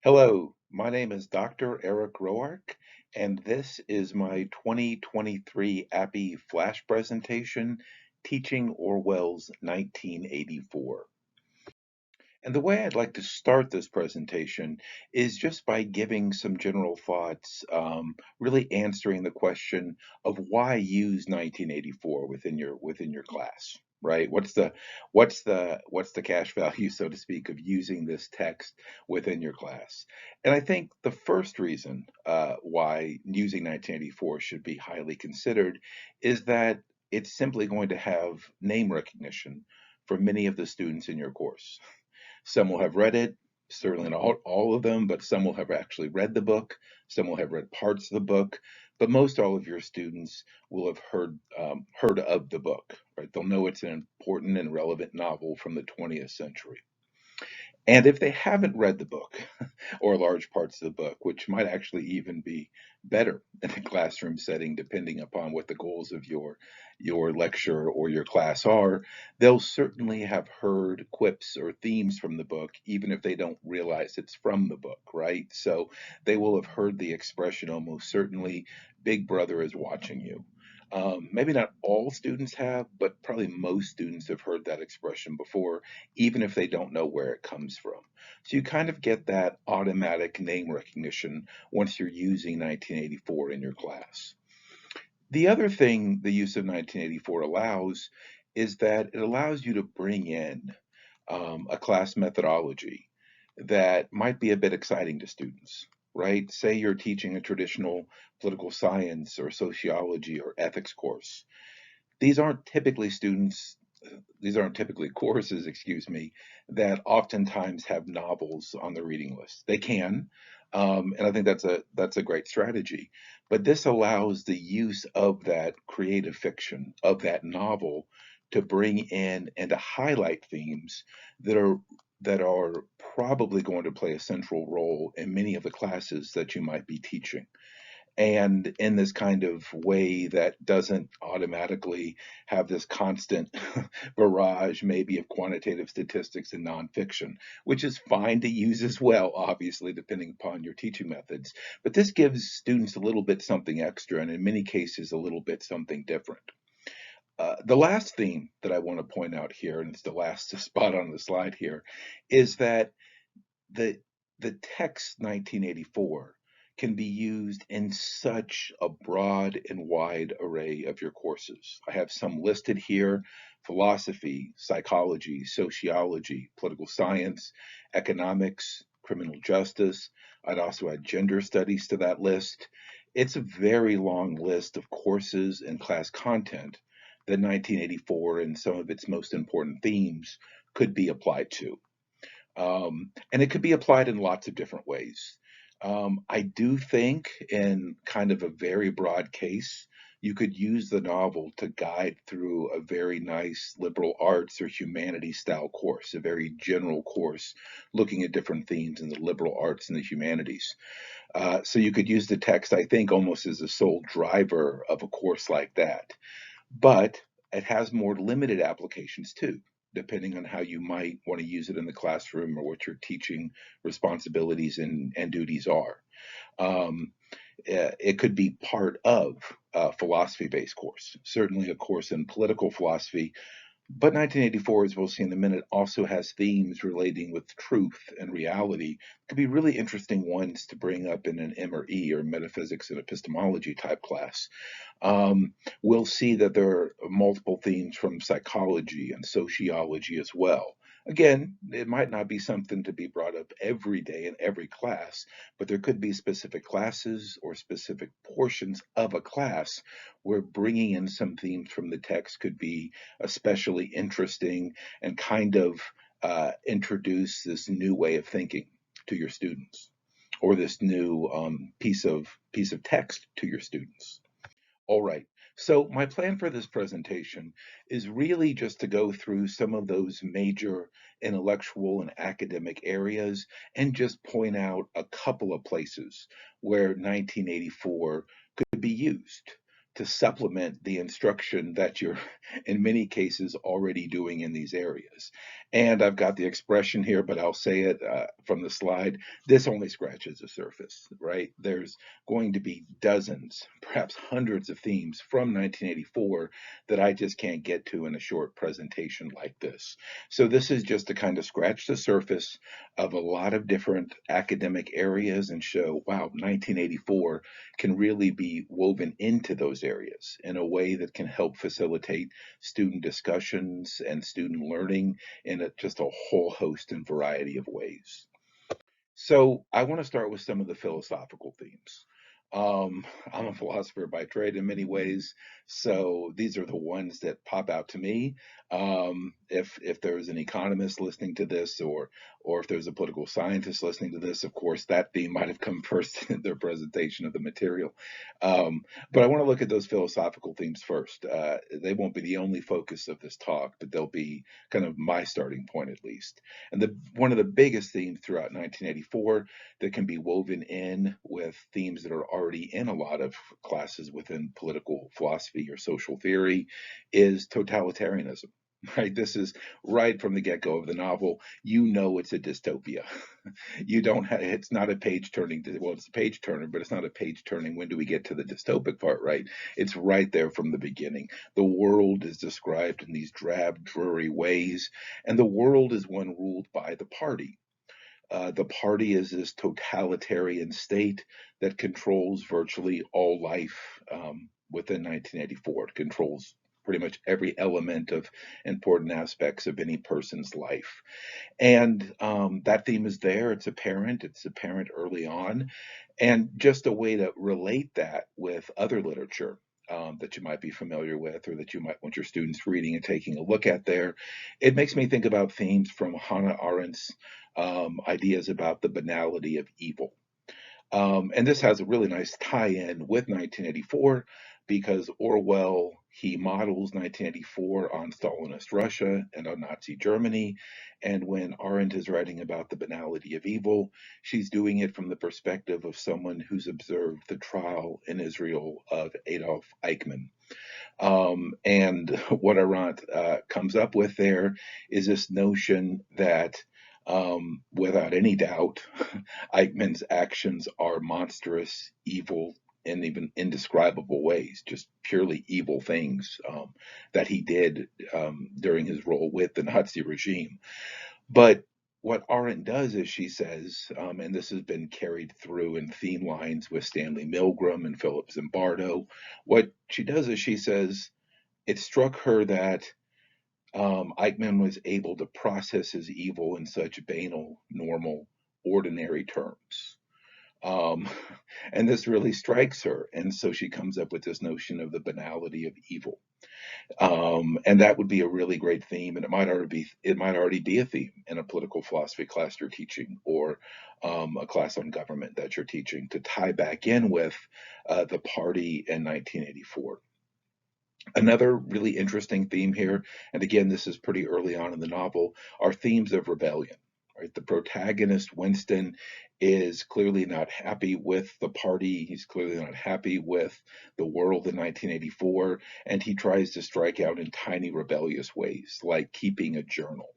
Hello, my name is Dr. Eric Roark, and this is my 2023 APPE flash presentation, Teaching Orwell's 1984. And the way I'd like to start this presentation is just by giving some general thoughts, really answering the question of why use 1984 within your class, right? What's the cash value, so to speak, of using this text within your class? And I think the first reason why using 1984 should be highly considered is that it's simply going to have name recognition for many of the students in your course. Some will have read it, certainly not all of them, but some will have actually read the book. Some will have read parts of the book, but most all of your students will have heard of the book, right? They'll know it's an important and relevant novel from the 20th century. And if they haven't read the book or large parts of the book, which might actually even be better in a classroom setting, depending upon what the goals of your lecture or your class are, they'll certainly have heard quips or themes from the book, even if they don't realize it's from the book, right? So they will have heard the expression almost certainly, Big Brother is watching you. Maybe not all students have, but probably most students have heard that expression before, even if they don't know where it comes from. So you kind of get that automatic name recognition once you're using 1984 in your class. The other thing the use of 1984 allows is that it allows you to bring in a class methodology that might be a bit exciting to students, right? Say you're teaching a traditional political science or sociology or ethics course. These aren't typically students, these aren't typically courses, excuse me, that oftentimes have novels on the reading list. They can, and I think that's a great strategy. But this allows the use of that creative fiction, of that novel, to bring in and to highlight themes that are that are probably going to play a central role in many of the classes that you might be teaching, and in this kind of way that doesn't automatically have this constant barrage, maybe, of quantitative statistics and nonfiction, which is fine to use as well, obviously, depending upon your teaching methods. But this gives students a little bit something extra, and in many cases, a little bit something different. The last theme that I want to point out here, and it's the last spot on the slide here, is that the the text 1984 can be used in such a broad and wide array of your courses. I have some listed here: philosophy, psychology, sociology, political science, economics, criminal justice. I'd also add gender studies to that list. It's a very long list of courses and class content that 1984 and some of its most important themes could be applied to. And it could be applied in lots of different ways. I do think, in kind of a very broad case, you could use the novel to guide through a very nice liberal arts or humanities style course, a very general course looking at different themes in the liberal arts and the humanities. So you could use the text, I think, almost as a sole driver of a course like that. But it has more limited applications too, depending on how you might want to use it in the classroom or what your teaching responsibilities and duties are. Um, it could be part of a philosophy based course, certainly a course in political philosophy, but 1984, as we'll see in a minute, also has themes relating with truth and reality. Could be really interesting ones to bring up in an MRE, or metaphysics and epistemology type class. We'll see that there are multiple themes from psychology and sociology as well. Again, it might not be something to be brought up every day in every class, but there could be specific classes or specific portions of a class where bringing in some themes from the text could be especially interesting and kind of introduce this new way of thinking to your students, or this new piece of text to your students. All right. So my plan for this presentation is really just to go through some of those major intellectual and academic areas and just point out a couple of places where 1984 could be used. to supplement the instruction that you're, in many cases, already doing in these areas. And I've got the expression here, but I'll say it from the slide. This only scratches the surface, right? There's going to be dozens, perhaps hundreds of themes from 1984 that I just can't get to in a short presentation like this. So this is just to kind of scratch the surface of a lot of different academic areas and show, wow, 1984 can really be woven into those areas in a way that can help facilitate student discussions and student learning in just a whole host and variety of ways. So I want to start with some of the philosophical themes. I'm a philosopher by trade in many ways, so these are the ones that pop out to me. If there's an economist listening to this, or if there's a political scientist listening to this, of course that theme might have come first in their presentation of the material. Um, but I want to look at those philosophical themes first. They won't be the only focus of this talk, but they'll be kind of my starting point at least. And one of the biggest themes throughout 1984 that can be woven in with themes that are already in a lot of classes within political philosophy or social theory is totalitarianism. Right, this is right from the get-go of the novel. You know it's a dystopia. You don't have, it's not a page turning. Well, it's a page turner, but it's not a page turning. When do we get to the dystopic part? Right, it's right there from the beginning. The world is described in these drab, dreary ways, and the world is one ruled by the party. The party is this totalitarian state that controls virtually all life within 1984. It controls pretty much every element of important aspects of any person's life. And that theme is there. It's apparent. It's apparent early on. And just a way to relate that with other literature that you might be familiar with or that you might want your students reading and taking a look at there, it makes me think about themes from Hannah Arendt's ideas about the banality of evil. And this has a really nice tie-in with 1984 because Orwell, he models 1984 on Stalinist Russia and on Nazi Germany. And when Arendt is writing about the banality of evil, she's doing it from the perspective of someone who's observed the trial in Israel of Adolf Eichmann. And what Arendt comes up with there is this notion that without any doubt, Eichmann's actions are monstrous, evil, and even indescribable ways, just purely evil things that he did during his role with the Nazi regime. But what Arendt does is she says, and this has been carried through in theme lines with Stanley Milgram and Philip Zimbardo, what she does is she says it struck her that Eichmann was able to process his evil in such banal, normal, ordinary terms. Um, and this really strikes her. And so she comes up with this notion of the banality of evil. And that would be a really great theme. And it might already be a theme in a political philosophy class you're teaching or a class on government that you're teaching to tie back in with the party in 1984. Another really interesting theme here, and again, this is pretty early on in the novel, are themes of rebellion. Right? The protagonist, Winston, is clearly not happy with the party. He's clearly not happy with the world in 1984, and he tries to strike out in tiny rebellious ways, like keeping a journal.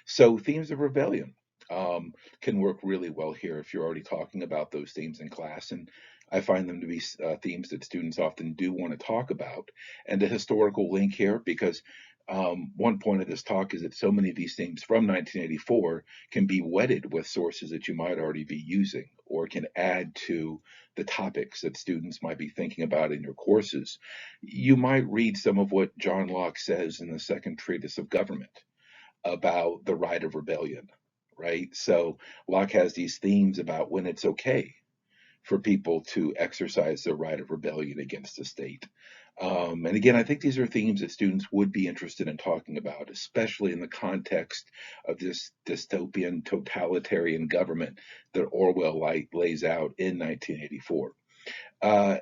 So themes of rebellion can work really well here if you're already talking about those themes in class. And I find them to be themes that students often do want to talk about. And a historical link here, because one point of this talk is that so many of these themes from 1984 can be wedded with sources that you might already be using or can add to the topics that students might be thinking about in your courses. You might read some of what John Locke says in the second treatise of government about the right of rebellion, right? So Locke has these themes about when it's okay for people to exercise their right of rebellion against the state. And again, I think these are themes that students would be interested in talking about, especially in the context of this dystopian totalitarian government that Orwell lays out in 1984. Uh,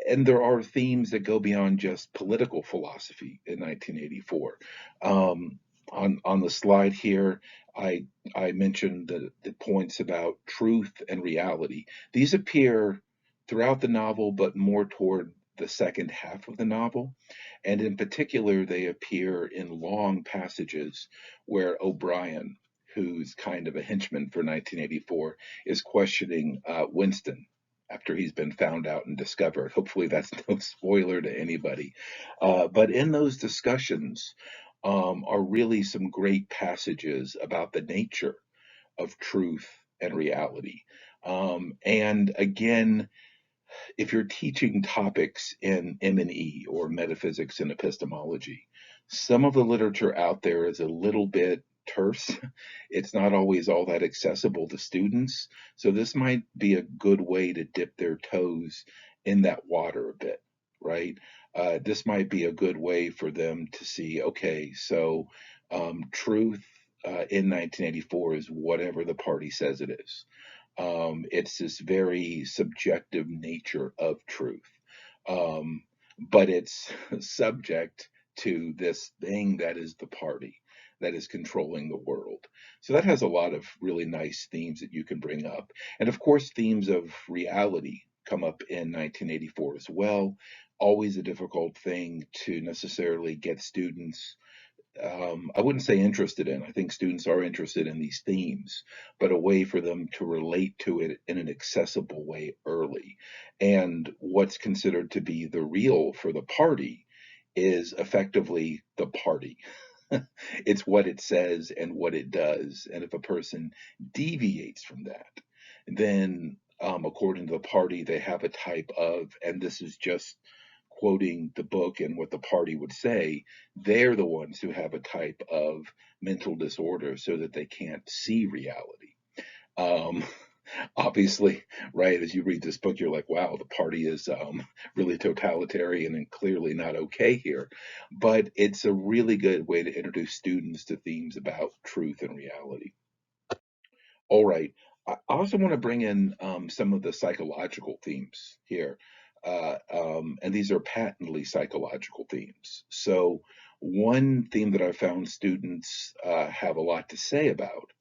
and there are themes that go beyond just political philosophy in 1984. On the slide here, I I mentioned the points about truth and reality. These appear throughout the novel, but more toward the second half of the novel. And in particular, they appear in long passages where O'Brien, who's kind of a henchman for 1984, is questioning Winston after he's been found out and discovered. Hopefully, that's no spoiler to anybody. But in those discussions are really some great passages about the nature of truth and reality. And again, if you're teaching topics in M&E or metaphysics and epistemology, some of the literature out there is a little bit terse. It's not always all that accessible to students. So this might be a good way to dip their toes in that water a bit, right? This might be a good way for them to see, okay, so truth in 1984 is whatever the party says it is. It's this very subjective nature of truth, um, but it's subject to this thing that is the party that is controlling the world. So that has a lot of really nice themes that you can bring up. And of course, themes of reality come up in 1984 as well. Always a difficult thing to necessarily get students, I wouldn't say interested in. I think students are interested in these themes, but a way for them to relate to it in an accessible way early. And what's considered to be the real for the party is effectively the party. It's what it says and what it does. And if a person deviates from that, then according to the party, they have a type of, and this is just quoting the book and what the party would say, they're the ones who have a type of mental disorder so that they can't see reality. Um, Obviously, right, as you read this book, you're like, wow, the party is really totalitarian and clearly not okay here. But it's a really good way to introduce students to themes about truth and reality. All right. I also want to bring in some of the psychological themes here. And these are patently psychological themes. So, one theme that I found students have a lot to say about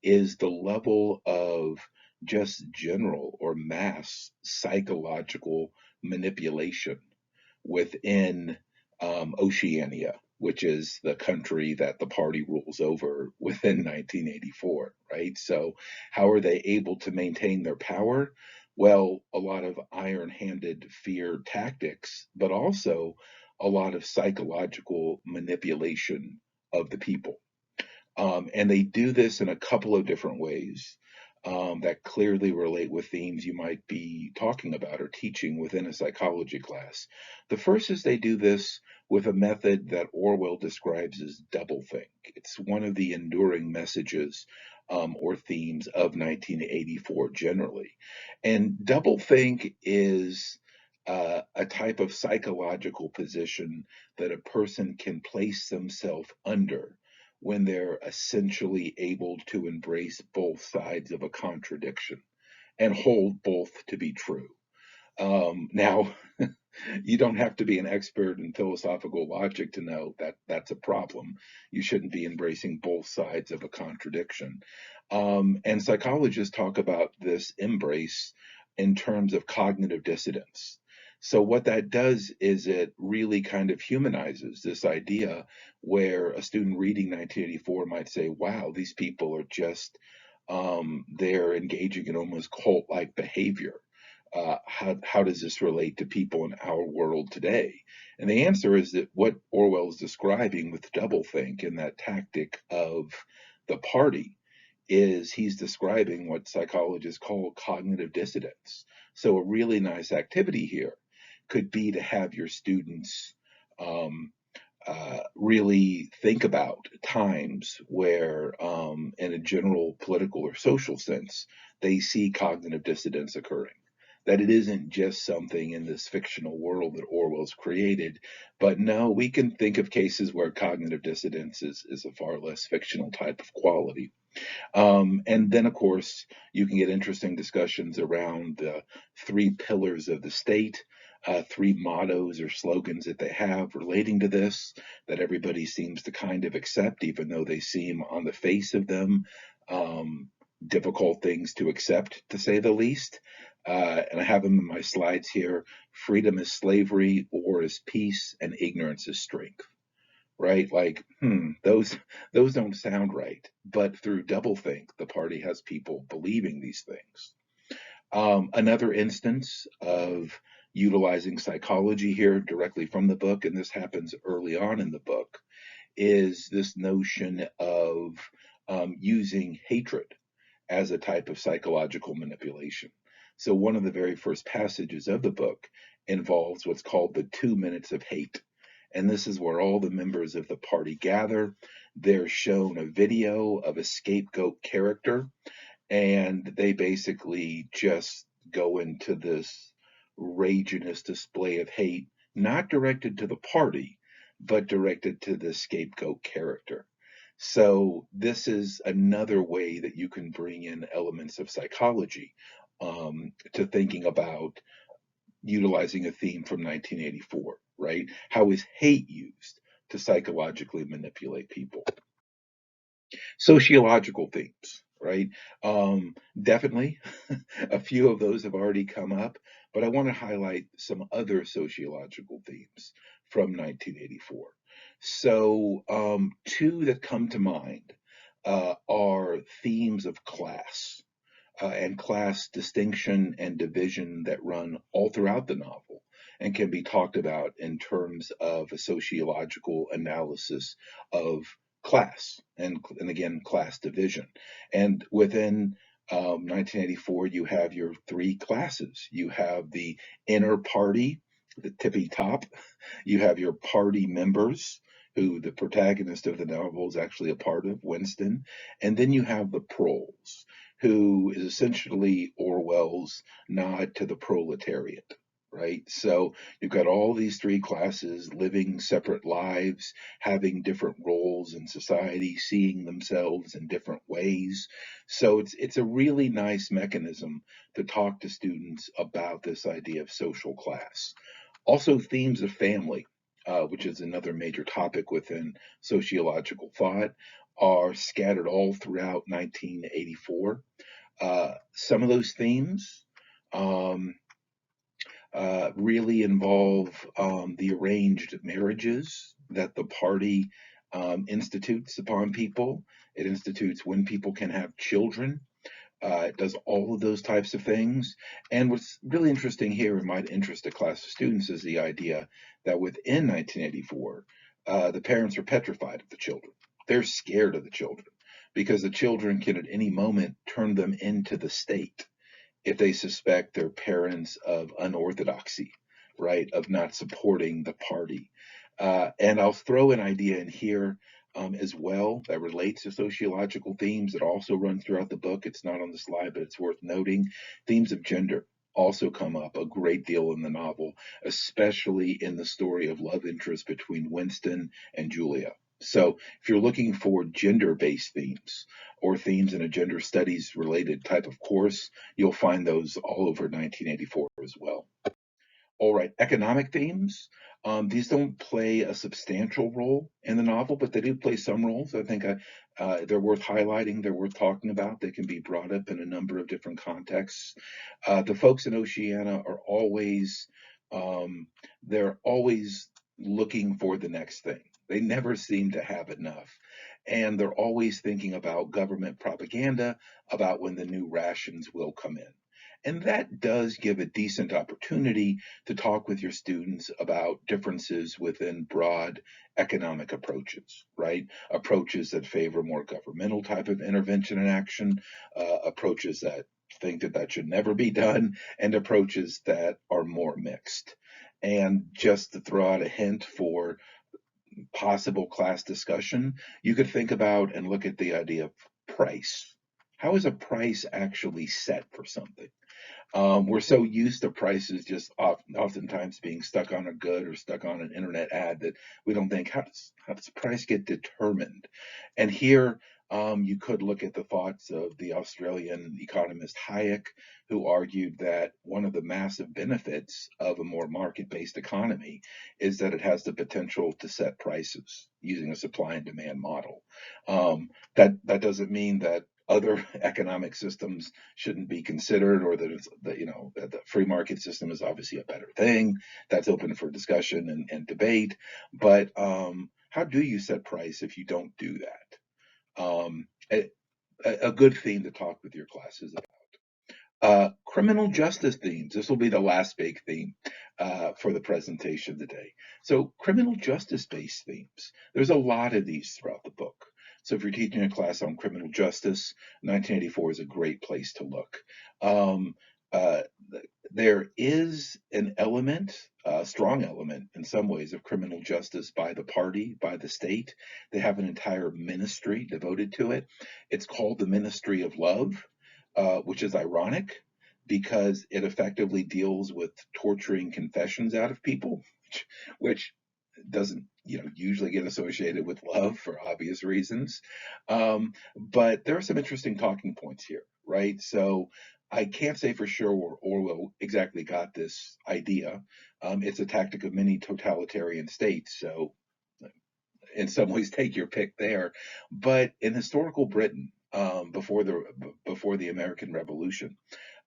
is the level of just general or mass psychological manipulation within Oceania, which is the country that the party rules over within 1984, right? So, how are they able to maintain their power? Well, a lot of iron handed fear tactics, but also a lot of psychological manipulation of the people. And they do this in a couple of different ways that clearly relate with themes you might be talking about or teaching within a psychology class. The first is they do this with a method that Orwell describes as doublethink. It's one of the enduring messages or themes of 1984 generally. And doublethink is a type of psychological position that a person can place themselves under when they're essentially able to embrace both sides of a contradiction and hold both to be true. Now, you don't have to be an expert in philosophical logic to know that that's a problem. You shouldn't be embracing both sides of a contradiction. And psychologists talk about this embrace in terms of cognitive dissonance. So, what that does is it really kind of humanizes this idea where a student reading 1984 might say, wow, these people are just, they're engaging in almost cult like behavior. How does this relate to people in our world today? And the answer is that what Orwell is describing with doublethink and that tactic of the party is he's describing what psychologists call cognitive dissonance. So a really nice activity here could be to have your students um, really think about times where, in a general political or social sense, they see cognitive dissonance occurring. That it isn't just something in this fictional world that Orwell's created, but no, we can think of cases where cognitive dissonance is a far less fictional type of quality. And then, of course, you can get interesting discussions around the three pillars of the state, three mottos or slogans that they have relating to this that everybody seems to kind of accept, even though they seem on the face of them um, difficult things to accept, to say the least. And I have them in my slides here. Freedom is slavery, war is peace, and ignorance is strength. Right? Like, those don't sound right. But through doublethink, the party has people believing these things. Another instance of utilizing psychology here directly from the book, and this happens early on in the book, is this notion of using hatred as a type of psychological manipulation. So, one of the very first passages of the book involves what's called the 2 minutes of hate. And this is where all the members of the party gather. They're shown a video of a scapegoat character, and they basically just go into this raginous display of hate, not directed to the party, but directed to the scapegoat character. So this is another way that you can bring in elements of psychology to thinking about utilizing a theme from 1984, right? How is hate used to psychologically manipulate people? Sociological themes, right? Definitely, a few of those have already come up, but I want to highlight some other sociological themes from 1984. So, two that come to mind are themes of class and class distinction and division that run all throughout the novel and can be talked about in terms of a sociological analysis of class and again class division. And within 1984, you have your three classes. You have the inner party, the tippy top. You have your party members, who the protagonist of the novel is actually a part of, Winston, and then you have the proles, who is essentially Orwell's nod to the proletariat, right? So you've got all these three classes living separate lives, having different roles in society, seeing themselves in different ways. So it's a really nice mechanism to talk to students about this idea of social class. Also, themes of family, which is another major topic within sociological thought, are scattered all throughout 1984. Some of those themes um, really involve the arranged marriages that the party institutes upon people. It institutes when people can have children. It does all of those types of things. And what's really interesting here, and might interest a class of students, is the idea that within 1984, the parents are petrified of the children. They're scared of the children because the children can at any moment turn them into the state if they suspect their parents of unorthodoxy, right, of not supporting the party. And I'll throw an idea in here as well that relates to sociological themes that also run throughout the book. It's not on the slide, but it's worth noting. Themes of gender also come up a great deal in the novel, especially in the story of love interest between Winston and Julia. So if you're looking for gender-based themes or themes in a gender studies related type of course, you'll find those all over 1984 as well. All right, economic themes. These don't play a substantial role in the novel, but they do play some roles. I think they're worth highlighting, they're worth talking about. They can be brought up in a number of different contexts. The folks in Oceania are always, they're always looking for the next thing. They never seem to have enough. And they're always thinking about government propaganda about when the new rations will come in. And that does give a decent opportunity to talk with your students about differences within broad economic approaches, right? Approaches that favor more governmental type of intervention and action, approaches that think that that should never be done, and approaches that are more mixed. And just to throw out a hint for possible class discussion, you could think about and look at the idea of price. How is a price actually set for something? We're so used to prices just oftentimes being stuck on a good or stuck on an internet ad that we don't think, how does price get determined? And here you could look at the thoughts of the Australian economist Hayek, who argued that one of the massive benefits of a more market-based economy is that it has the potential to set prices using a supply and demand model. That doesn't mean that other economic systems shouldn't be considered, or that that the free market system is obviously a better thing. That's open for discussion and debate. But how do you set price if you don't do that? A good theme to talk with your classes about. Criminal justice themes. This will be the last big theme for the presentation today. So, criminal justice based themes. There's a lot of these throughout the book. So, if you're teaching a class on criminal justice, 1984 is a great place to look. Um, uh, there is an element, a strong element in some ways, of criminal justice by the party, by the state. They have an entire ministry devoted to it. It's called the Ministry of Love, which is ironic because it effectively deals with torturing confessions out of people, which doesn't usually get associated with love for obvious reasons. But there are some interesting talking points here, right? So I can't say for sure where Orwell exactly got this idea. It's a tactic of many totalitarian states, so in some ways take your pick there. But in historical Britain, before the American Revolution,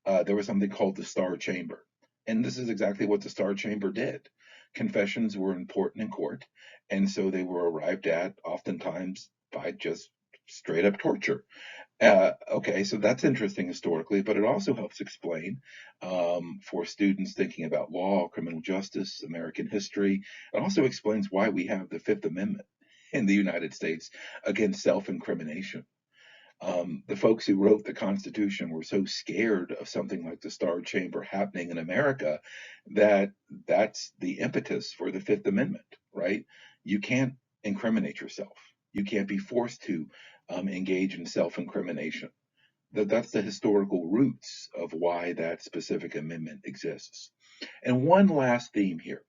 there was something called the Star Chamber, and this is exactly what the Star Chamber did. Confessions were important in court, and so they were arrived at oftentimes by just straight up torture. Okay, so that's interesting historically, but it also helps explain for students thinking about law, criminal justice, American history. It also explains why we have the Fifth Amendment in the United States against self incrimination. The folks who wrote the Constitution were so scared of something like the Star Chamber happening in America that that's the impetus for the Fifth Amendment, right? You can't incriminate yourself. You can't be forced to engage in self incrimination. That's the historical roots of why that specific amendment exists. And one last theme here.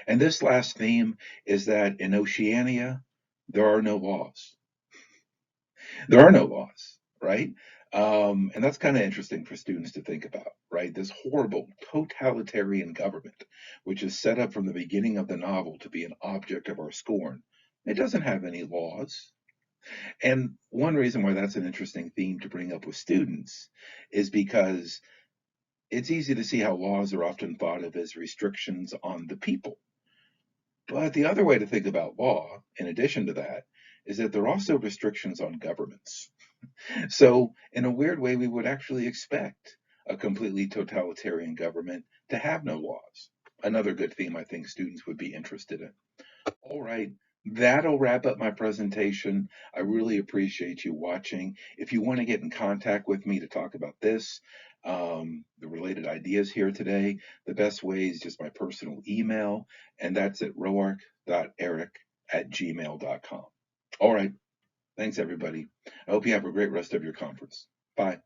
And this last theme is that in Oceania, there are no laws. There are no laws, right? And that's kind of interesting for students to think about, right? This horrible totalitarian government, which is set up from the beginning of the novel to be an object of our scorn, it doesn't have any laws. And one reason why that's an interesting theme to bring up with students is because it's easy to see how laws are often thought of as restrictions on the people. But the other way to think about law, in addition to that, is that they're also restrictions on governments. So, in a weird way, we would actually expect a completely totalitarian government to have no laws. Another good theme I think students would be interested in. All right, that'll wrap up my presentation. I really appreciate you watching. If you want to get in contact with me to talk about this, the related ideas here today, the best way is just my personal email, and that's at roark.eric@gmail.com. All right, thanks everybody. I hope you have a great rest of your conference. Bye.